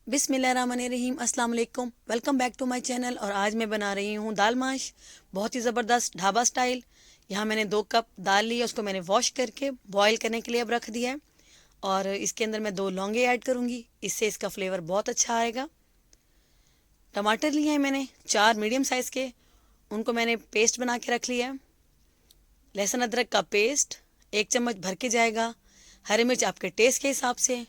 बिस्मिल्लाहिर्रहमानिर्रहीम, अस्सलाम वालेकुम। Welcome back to my channel. और आज मैं बना रही हूँ दाल माश, बहुत ही ज़बरदस्त ढाबा स्टाइल। यहाँ मैंने 2 कप दाल ली है, उसको मैंने वॉश करके बॉईल करने के लिए अब रख दिया है। और इसके अंदर मैं 2 लौंगे ऐड करूँगी, इससे इसका फ्लेवर बहुत अच्छा आएगा। टमाटर लिए हैं मैंने 4 मीडियम साइज़ के, उनको मैंने पेस्ट बना के रख लिया है। लहसुन अदरक का पेस्ट 1 चम्मच भर के जाएगा। हरी मिर्च आपके टेस्ट के हिसाब से।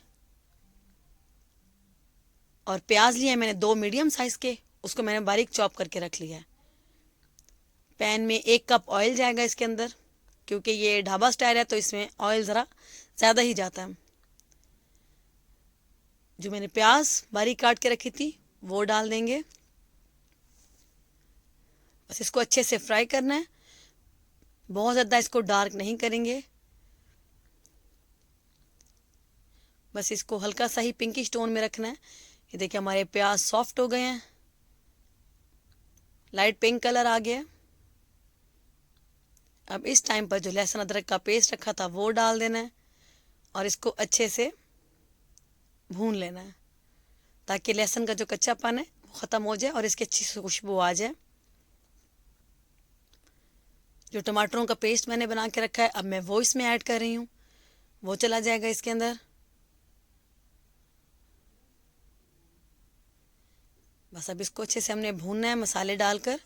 और प्याज लिए हैं मैंने 2 मीडियम साइज़ के, उसको मैंने बारीक चॉप करके रख लिया है। पैन में 1 कप ऑयल जाएगा इसके अंदर, क्योंकि ये ढाबा स्टाइल है तो इसमें ऑयल ज़रा ज़्यादा ही जाता है। जो मैंने प्याज बारीक काट के रखी थी वो डाल देंगे। बस इसको अच्छे से फ्राई करना है, बहुत ज़्यादा इसको डार्क नहीं करेंगे। बस इसको हल्का सा ही पिंकिश टोन में रखना है। ये देखिए हमारे प्याज सॉफ्ट हो गए हैं, लाइट पिंक कलर आ गया। अब इस टाइम पर जो लहसुन अदरक का पेस्ट रखा था वो डाल देना है और इसको अच्छे से भून लेना है, ताकि लहसुन का जो कच्चापन है वो ख़त्म हो जाए और इसकी अच्छी सी खुशबू आ जाए। जो टमाटरों का पेस्ट मैंने बना के रखा है अब मैं वो इसमें ऐड कर रही हूँ, वो चला जाएगा इसके अंदर। बस अब इसको अच्छे से हमने भूनना है मसाले डालकर।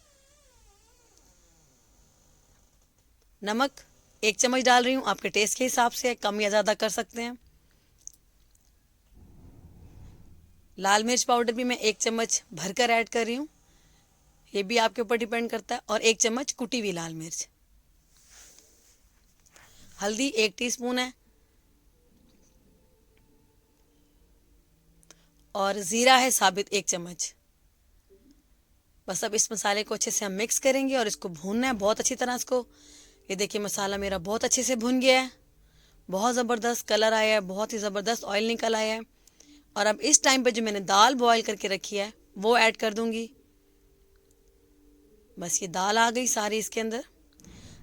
नमक 1 चम्मच डाल रही हूँ, आपके टेस्ट के हिसाब से कम या ज़्यादा कर सकते हैं। लाल मिर्च पाउडर भी मैं 1 चम्मच भरकर ऐड कर रही हूँ, ये भी आपके ऊपर डिपेंड करता है। और 1 चम्मच कुटी हुई लाल मिर्च। हल्दी 1 टीस्पून है और ज़ीरा है साबित 1 चम्मच। बस अब इस मसाले को अच्छे से हम मिक्स करेंगे और इसको भूनना है बहुत अच्छी तरह इसको। ये देखिए मसाला मेरा बहुत अच्छे से भुन गया है, बहुत ज़बरदस्त कलर आया है, बहुत ही ज़बरदस्त ऑयल निकल आया है। और अब इस टाइम पे जो मैंने दाल बॉईल करके रखी है वो ऐड कर दूंगी। बस ये दाल आ गई सारी इसके अंदर।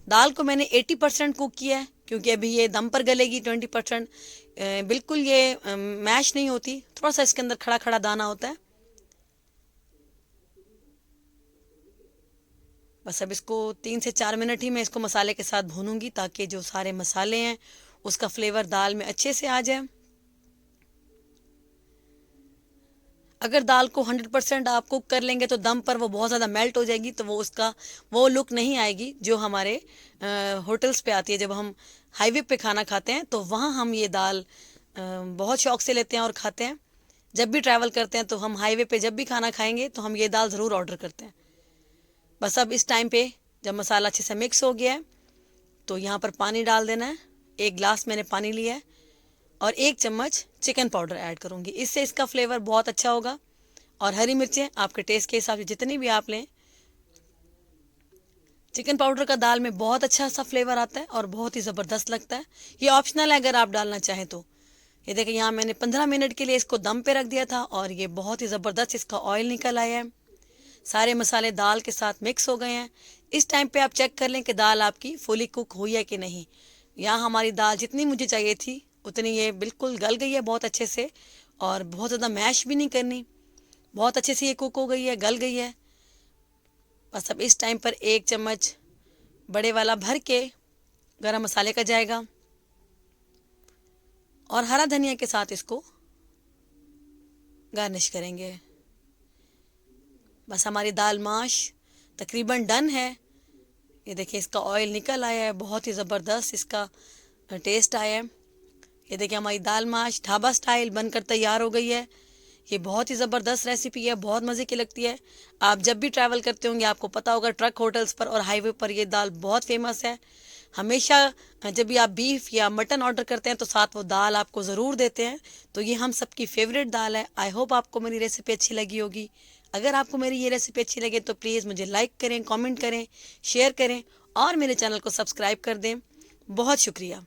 दाल को मैंने 80% कुक किया है, क्योंकि अभी ये दम पर गलेगी। 20% बिल्कुल ये मैश नहीं होती, थोड़ा सा इसके अंदर खड़ा खड़ा दाना होता है। बस अब इसको 3 से 4 मिनट ही मैं इसको मसाले के साथ भूनूंगी, ताकि जो सारे मसाले हैं उसका फ्लेवर दाल में अच्छे से आ जाए। अगर दाल को 100% आप कुक कर लेंगे तो दम पर वो बहुत ज़्यादा मेल्ट हो जाएगी, तो वो लुक नहीं आएगी जो हमारे होटल्स पे आती है। जब हम हाईवे पे खाना खाते हैं तो वहाँ हम ये दाल बहुत शौक से लेते हैं और खाते हैं। जब भी ट्रैवल करते हैं तो हम हाईवे पे जब भी खाना खाएंगे तो हम ये दाल ज़रूर ऑर्डर करते हैं। बस अब इस टाइम पे जब मसाला अच्छे से मिक्स हो गया है तो यहाँ पर पानी डाल देना है। 1 गिलास मैंने पानी लिया है और 1 चम्मच चिकन पाउडर ऐड करूँगी, इससे इसका फ्लेवर बहुत अच्छा होगा। और हरी मिर्चें आपके टेस्ट के हिसाब से जितनी भी आप लें। चिकन पाउडर का दाल में बहुत अच्छा सा फ्लेवर आता है और बहुत ही ज़बरदस्त लगता है। ये ऑप्शनल है अगर आप डालना चाहें तो। ये देखिए यहाँ मैंने 15 मिनट के लिए इसको दम पे रख दिया था और ये बहुत ही ज़बरदस्त इसका ऑयल निकल आया है। सारे मसाले दाल के साथ मिक्स हो गए हैं। इस टाइम पे आप चेक कर लें कि दाल आपकी फुली कुक हुई है कि नहीं। यहाँ हमारी दाल जितनी मुझे चाहिए थी उतनी ये बिल्कुल गल गई है बहुत अच्छे से, और बहुत ज़्यादा मैश भी नहीं करनी, बहुत अच्छे से ये कुक हो गई है, गल गई है। बस अब इस टाइम पर 1 चम्मच बड़े वाला भर के गरम मसाले का जाएगा और हरा धनिया के साथ इसको गार्निश करेंगे। बस हमारी दाल माश तकरीबन डन है। ये देखिए इसका ऑयल निकल आया है, बहुत ही ज़बरदस्त इसका टेस्ट आया है। ये देखिए हमारी दाल माश ढाबा स्टाइल बनकर तैयार हो गई है। ये बहुत ही ज़बरदस्त रेसिपी है, बहुत मज़े की लगती है। आप जब भी ट्रैवल करते होंगे आपको पता होगा ट्रक होटल्स पर और हाईवे पर ये दाल बहुत फेमस है। हमेशा जब भी आप बीफ या मटन ऑर्डर करते हैं तो साथ वो दाल आपको ज़रूर देते हैं। तो ये हम सबकी फेवरेट दाल है। आई होप आपको मेरी रेसिपी अच्छी लगी होगी। अगर आपको मेरी ये रेसिपी अच्छी लगे तो प्लीज़ मुझे लाइक करें, कमेंट करें, शेयर करें और मेरे चैनल को सब्सक्राइब कर दें। बहुत शुक्रिया।